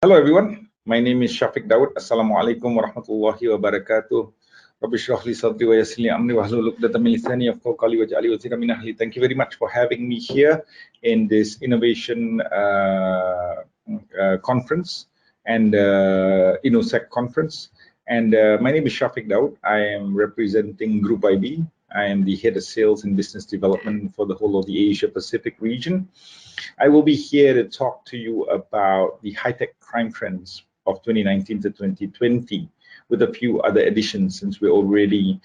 Hello everyone, my name is Shafique Dawood. Assalamu alaikum wa rahmatullahi wa barakatuh. Rabbi shrah li sadri wa yassir li amri wahlul 'uqdatam min lisani yafqahu qawli waj'alni waziran min ahli. Thank you very much for having me here in this innovation conference and Infosec conference. And my name is Shafique Dawood. I am representing Group IB. I am the head of sales and business development for the whole of the Asia Pacific region. I will be here to talk to you about the high-tech crime trends of 2019 to 2020 with a few other additions since we're already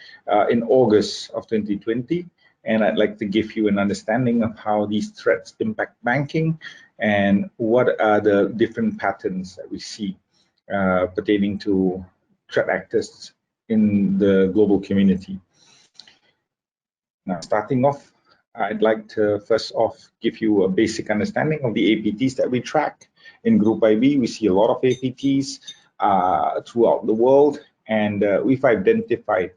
in August of 2020. And I'd like to give you an understanding of how these threats impact banking and what are the different patterns that we see pertaining to threat actors in the global community. Now, starting off, I'd like to first off give you a basic understanding of the APTs that we track. In Group IB, we see a lot of APTs throughout the world, and we've identified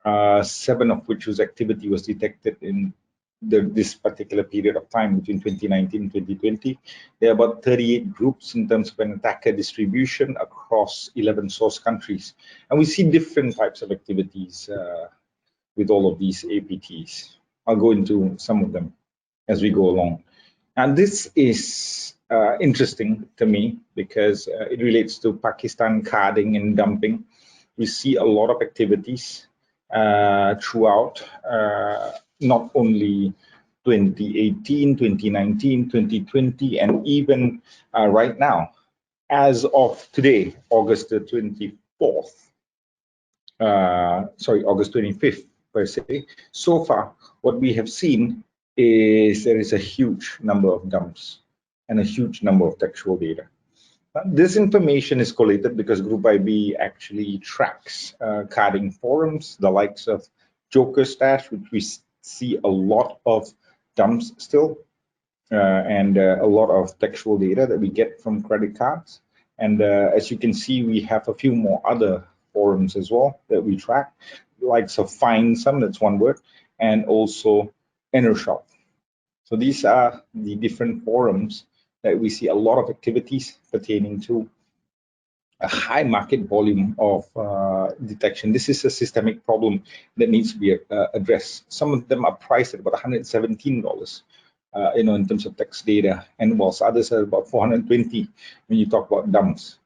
7 of which whose activity was detected in this particular period of time between 2019 and 2020. There are about 38 groups in terms of an attacker distribution across 11 source countries. And we see different types of activities with all of these APTs. I'll go into some of them as we go along. And this is interesting to me because it relates to Pakistan carding and dumping. We see a lot of activities throughout, not only 2018, 2019, 2020, and even right now. As of today, August the 24th, August 25th, per se. So far, what we have seen is there is a huge number of dumps and a huge number of textual data. This information is collated because Group IB actually tracks carding forums, the likes of Joker Stash, which we see a lot of dumps still, and a lot of textual data that we get from credit cards. And as you can see, we have a few more other forums as well that we track, likes of Find Some, that's one word, and also EnerShop. So these are the different forums that we see a lot of activities pertaining to a high market volume of detection. This is a systemic problem that needs to be addressed. Some of them are priced at about $117, in terms of text data, and whilst others are about 420 when you talk about dumps.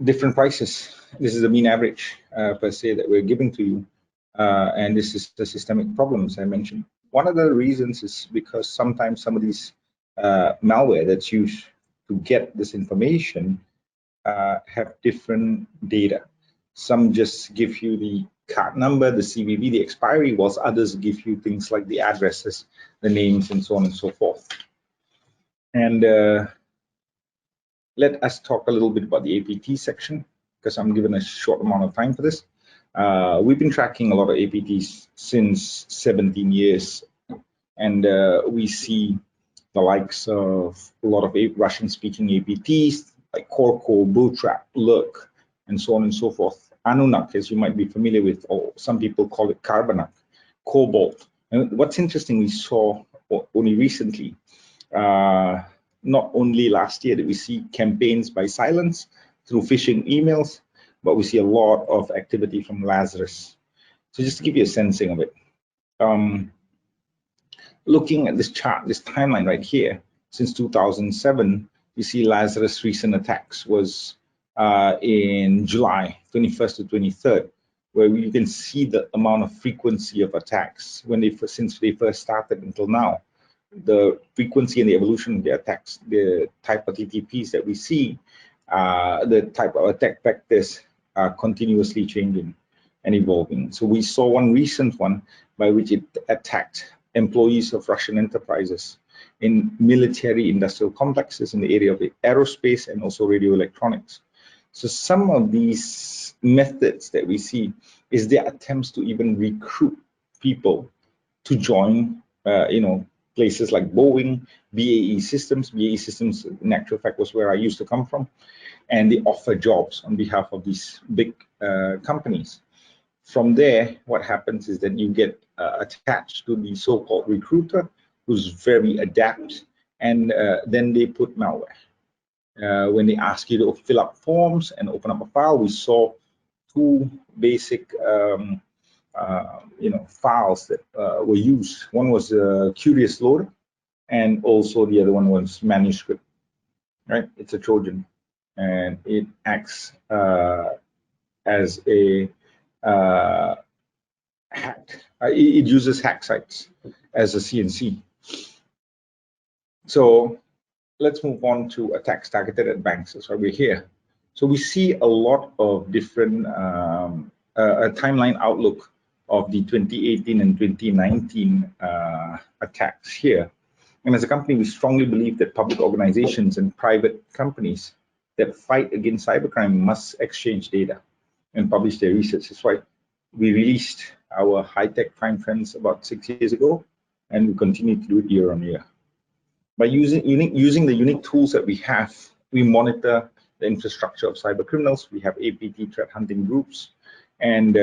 Different prices. This is the mean average per se that we're giving to you, and this is the systemic problems I mentioned. One of the reasons is because sometimes some of these malware that's used to get this information have different data. Some just give you the card number, the CVV, the expiry, whilst others give you things like the addresses, the names, and so on and so forth. And let us talk a little bit about the APT section because I'm given a short amount of time for this. We've been tracking a lot of APTs since 17 years, and we see the likes of a lot of Russian-speaking APTs like Corco, Bulltrap, Lurk, and so on and so forth. Anunak, as you might be familiar with, or some people call it Carbonac, Cobalt. And what's interesting, we saw only recently, not only last year that we see campaigns by Silence through phishing emails, but we see a lot of activity from Lazarus. So just to give you a sensing of it, looking at this chart, this timeline right here, since 2007, you see Lazarus' recent attacks was in July 21st to 23rd, where you can see the amount of frequency of attacks since they first started until now. The frequency and the evolution of the attacks, the type of TTPs that we see, the type of attack vectors are continuously changing and evolving. So we saw one recent one by which it attacked employees of Russian enterprises in military industrial complexes in the area of the aerospace and also radio electronics. So some of these methods that we see is their attempts to even recruit people to join, places like Boeing, BAE Systems. BAE Systems, in actual fact, was where I used to come from. And they offer jobs on behalf of these big companies. From there, what happens is that you get attached to the so-called recruiter who's very adept, and then they put malware. when they ask you to fill up forms and open up a file, we saw two basic files that were used. One was Curious Loader, and also the other one was manuscript. Right, it's a Trojan, and it acts as a hack. It uses hack sites as a CNC. So let's move on to attacks targeted at banks. That's why we're here. So we see a lot of different a timeline outlook of the 2018 and 2019 attacks here. And as a company, we strongly believe that public organizations and private companies that fight against cybercrime must exchange data and publish their research. That's why we released our high-tech crime trends about 6 years ago, and we continue to do it year on year. By using the unique tools that we have, we monitor the infrastructure of cyber criminals. We have APT threat hunting groups, and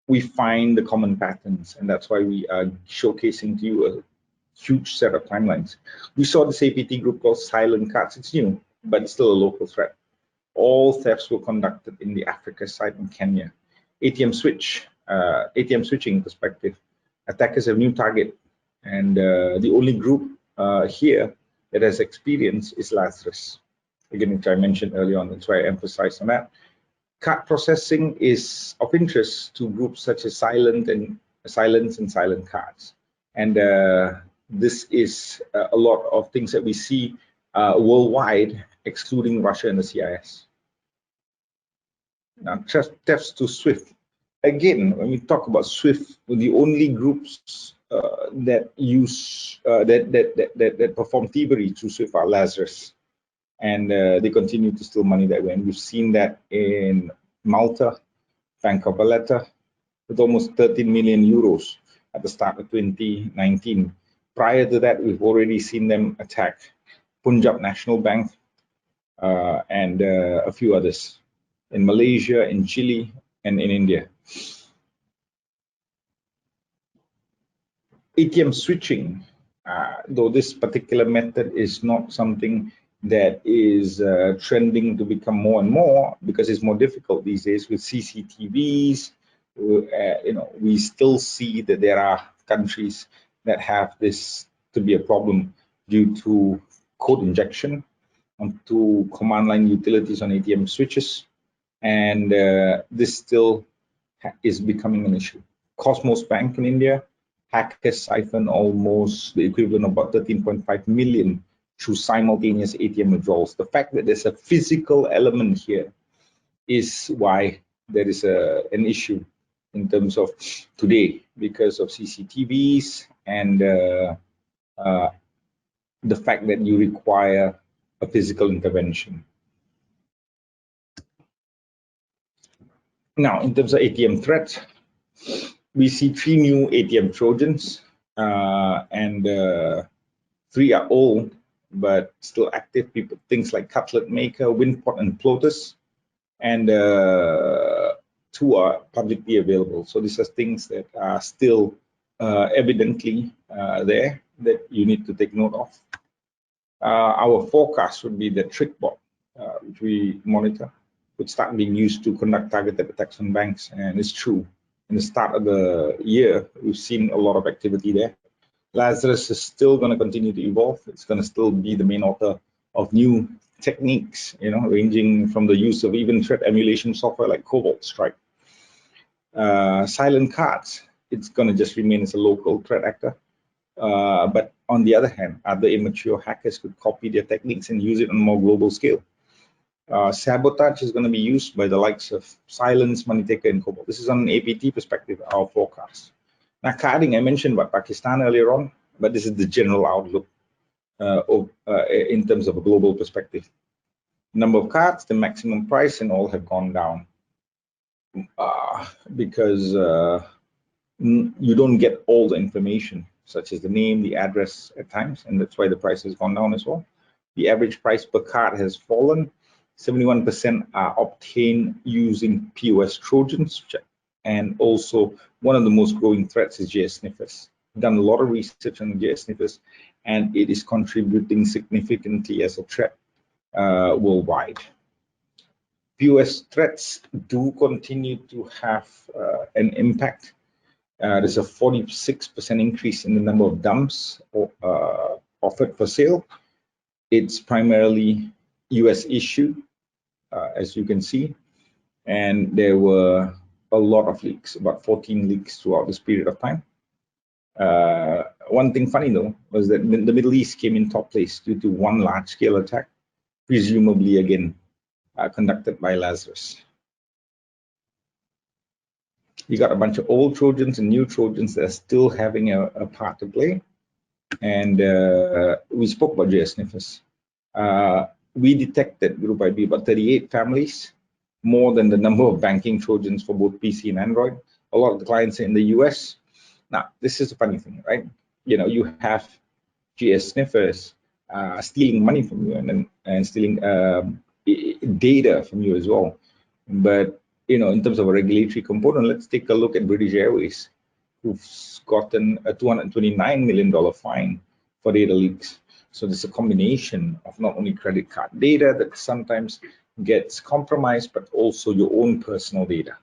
we find the common patterns, and that's why we are showcasing to you a huge set of timelines. We saw this APT group called Silent Cards. It's new, but it's still a local threat. All thefts were conducted in the Africa side in Kenya. ATM switching perspective, attackers have new target, and the only group here that has experience is Lazarus. Again, which I mentioned earlier on, that's why I emphasized on that. Card processing is of interest to groups such as Silence and Silent Cards. And this is a lot of things that we see worldwide, excluding Russia and the CIS. Now, thefts to SWIFT. Again, when we talk about SWIFT, the only groups that use that perform thievery through SWIFT are Lazarus, and they continue to steal money that way. And we've seen that in Malta, Bank of Valletta, with almost 13 million euros at the start of 2019. Prior to that, we've already seen them attack Punjab National Bank and a few others in Malaysia, in Chile, and in India. ATM switching, though this particular method is not something that is trending to become more and more because it's more difficult these days with CCTVs. We still see that there are countries that have this to be a problem due to code injection onto command line utilities on ATM switches, and this still is becoming an issue. Cosmos Bank in India, hackers siphon almost the equivalent of about 13.5 million through simultaneous ATM withdrawals. The fact that there's a physical element here is why there is an issue in terms of today because of CCTVs and the fact that you require a physical intervention. Now, in terms of ATM threats, we see 3 new ATM Trojans, and 3 are old but still active. Things like Cutlet Maker, Windpot, and Plotus, and 2 are publicly available. So these are things that are still evidently there that you need to take note of. Our forecast would be that TrickBot, which we monitor, would start being used to conduct targeted attacks on banks, and it's true. In the start of the year, we've seen a lot of activity there. Lazarus is still going to continue to evolve. It's going to still be the main author of new techniques, ranging from the use of even threat emulation software like Cobalt Strike. Silent Cards, it's going to just remain as a local threat actor. But on the other hand, other immature hackers could copy their techniques and use it on a more global scale. Sabotage is going to be used by the likes of Silence, Moneytaker, and Cobalt. This is on an APT perspective, our forecast. Now, carding, I mentioned about Pakistan earlier on, but this is the general outlook in terms of a global perspective. Number of cards, the maximum price, and all have gone down because you don't get all the information, such as the name, the address at times, and that's why the price has gone down as well. The average price per card has fallen. 71% are obtained using POS Trojans, and also one of the most growing threats is JS sniffers. We've done a lot of research on JS sniffers, and it is contributing significantly as a threat worldwide. POS threats do continue to have an impact. There's a 46% increase in the number of dumps offered for sale. It's primarily US issued, as you can see, and there were a lot of leaks, about 14 leaks throughout this period of time. One thing funny though was that the Middle East came in top place due to one large-scale attack, presumably again conducted by Lazarus. You got a bunch of old Trojans and new Trojans that are still having a part to play. And we spoke about JS sniffers. We detected Group IB about 38 families, more than the number of banking Trojans for both PC and Android. A lot of the clients are in the US. Now, this is a funny thing, right? You know, you have GS sniffers stealing money from you and stealing data from you as well. But, you know, in terms of a regulatory component, let's take a look at British Airways, who've gotten a $229 million fine for data leaks. So there's a combination of not only credit card data that sometimes gets compromised, but also your own personal data.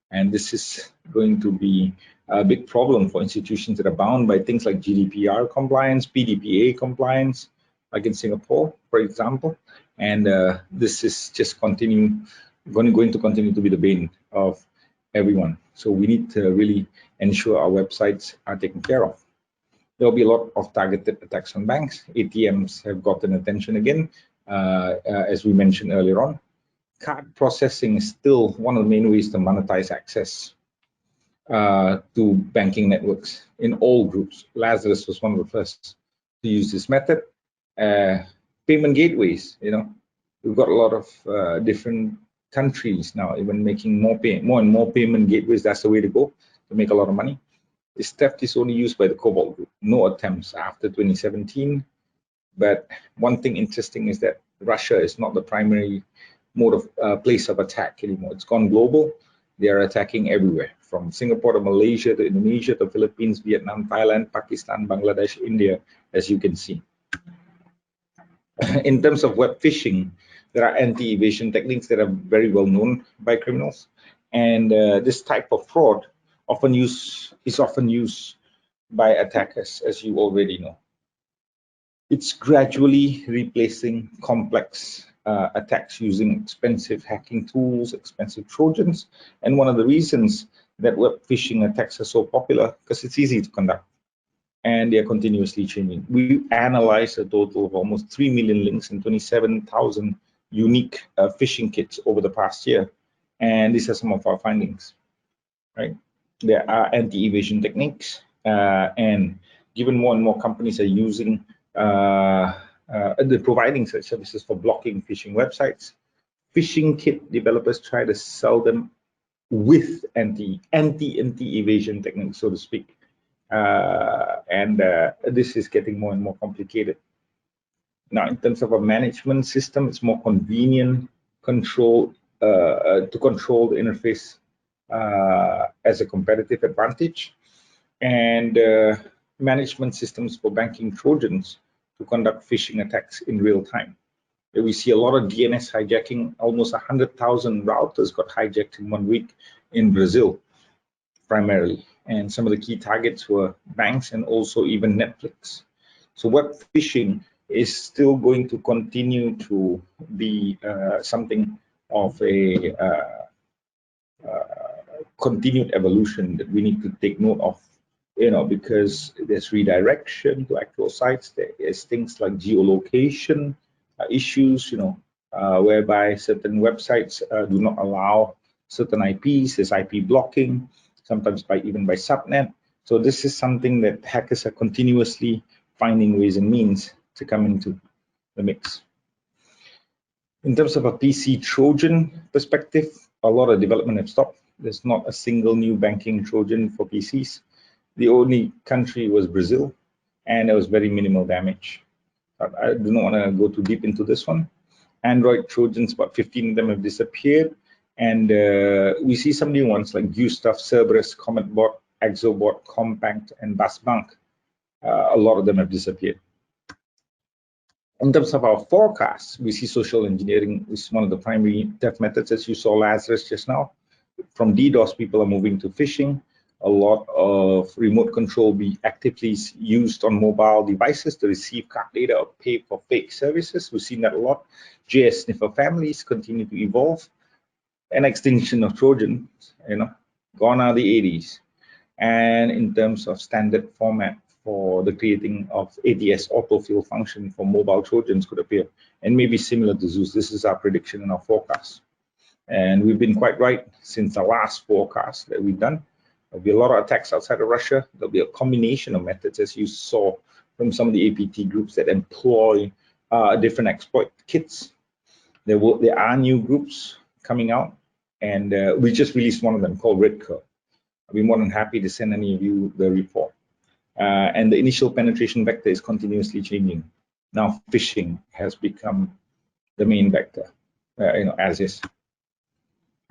And this is going to be a big problem for institutions that are bound by things like GDPR compliance, PDPA compliance, like in Singapore, for example. And this is just going to continue to be the bane of everyone. So we need to really ensure our websites are taken care of. There'll be a lot of targeted attacks on banks. ATMs have gotten attention again, as we mentioned earlier on. Card processing is still one of the main ways to monetize access to banking networks in all groups. Lazarus was one of the first to use this method. Payment gateways, you know, we've got a lot of different countries now even making more and more payment gateways. That's the way to go to make a lot of money. This theft is only used by the Cobalt Group. No attempts after 2017. But one thing interesting is that Russia is not the primary mode of place of attack anymore. It's gone global. They are attacking everywhere, from Singapore to Malaysia to Indonesia to Philippines, Vietnam, Thailand, Pakistan, Bangladesh, India, as you can see. In terms of web phishing, there are anti-evasion techniques that are very well known by criminals. And this type of fraud is often used by attackers, as you already know. It's gradually replacing complex attacks using expensive hacking tools, expensive Trojans. And one of the reasons that web phishing attacks are so popular, because it's easy to conduct and they're continuously changing. We analyzed a total of almost 3 million links and 27,000 unique phishing kits over the past year. And these are some of our findings, right? There are anti-evasion techniques, and given more and more companies are using they're providing such services for blocking phishing websites, phishing kit developers try to sell them with anti-evasion techniques, so to speak. And this is getting more and more complicated. Now, in terms of a management system, it's more convenient to control the interface as a competitive advantage. And management systems for banking Trojans to conduct phishing attacks in real time. We see a lot of DNS hijacking. Almost 100,000 routers got hijacked in 1 week in Brazil, primarily. And some of the key targets were banks and also even Netflix. So web phishing is still going to continue to be something of a continued evolution that we need to take note of, you know, because there's redirection to actual sites. There's things like geolocation issues, you know, whereby certain websites do not allow certain IPs. There's IP blocking, sometimes even by subnet. So this is something that hackers are continuously finding ways and means to come into the mix. In terms of a PC Trojan perspective, a lot of development have stopped. There's not a single new banking Trojan for PCs. The only country was Brazil, and there was very minimal damage. I do not want to go too deep into this one. Android Trojans, about 15 of them have disappeared, and we see some new ones like Gustav, Cerberus, CometBot, Exobot, Compact, and Basbank. A lot of them have disappeared. In terms of our forecast, we see social engineering is one of the primary theft methods, as you saw Lazarus just now. From DDoS, people are moving to phishing. A lot of remote control be actively used on mobile devices to receive card data or pay for fake services. We've seen that a lot. JS sniffer families continue to evolve. An extinction of Trojans, gone are the 80s. And in terms of standard format for the creating of ATS autofill function for mobile Trojans could appear, and maybe similar to Zeus. This is our prediction and our forecast. And we've been quite right since the last forecast that we've done. There'll be a lot of attacks outside of Russia. There'll be a combination of methods, as you saw from some of the APT groups that employ different exploit kits. There are new groups coming out, and we just released one of them called Red Curve. I'll be more than happy to send any of you the report. And the initial penetration vector is continuously changing. Now phishing has become the main vector, as is.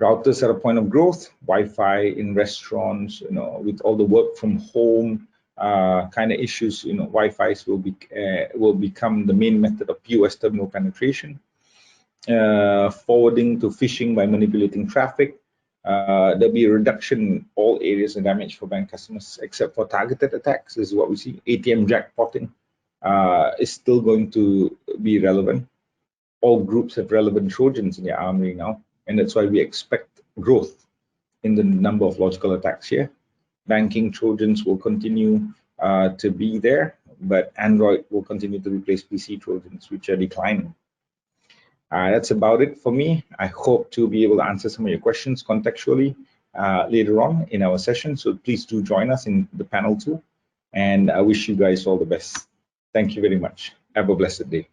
Routers are a point of growth. Wi-Fi in restaurants, with all the work from home kind of issues, Wi-Fi's will become the main method of POS terminal penetration. Forwarding to phishing by manipulating traffic. There'll be a reduction in all areas of damage for bank customers, except for targeted attacks. This is what we see. ATM jackpotting is still going to be relevant. All groups have relevant Trojans in their armory now, and that's why we expect growth in the number of logical attacks here. Banking Trojans will continue to be there, but Android will continue to replace PC Trojans, which are declining. That's about it for me. I hope to be able to answer some of your questions contextually later on in our session. So please do join us in the panel too. And I wish you guys all the best. Thank you very much. Have a blessed day.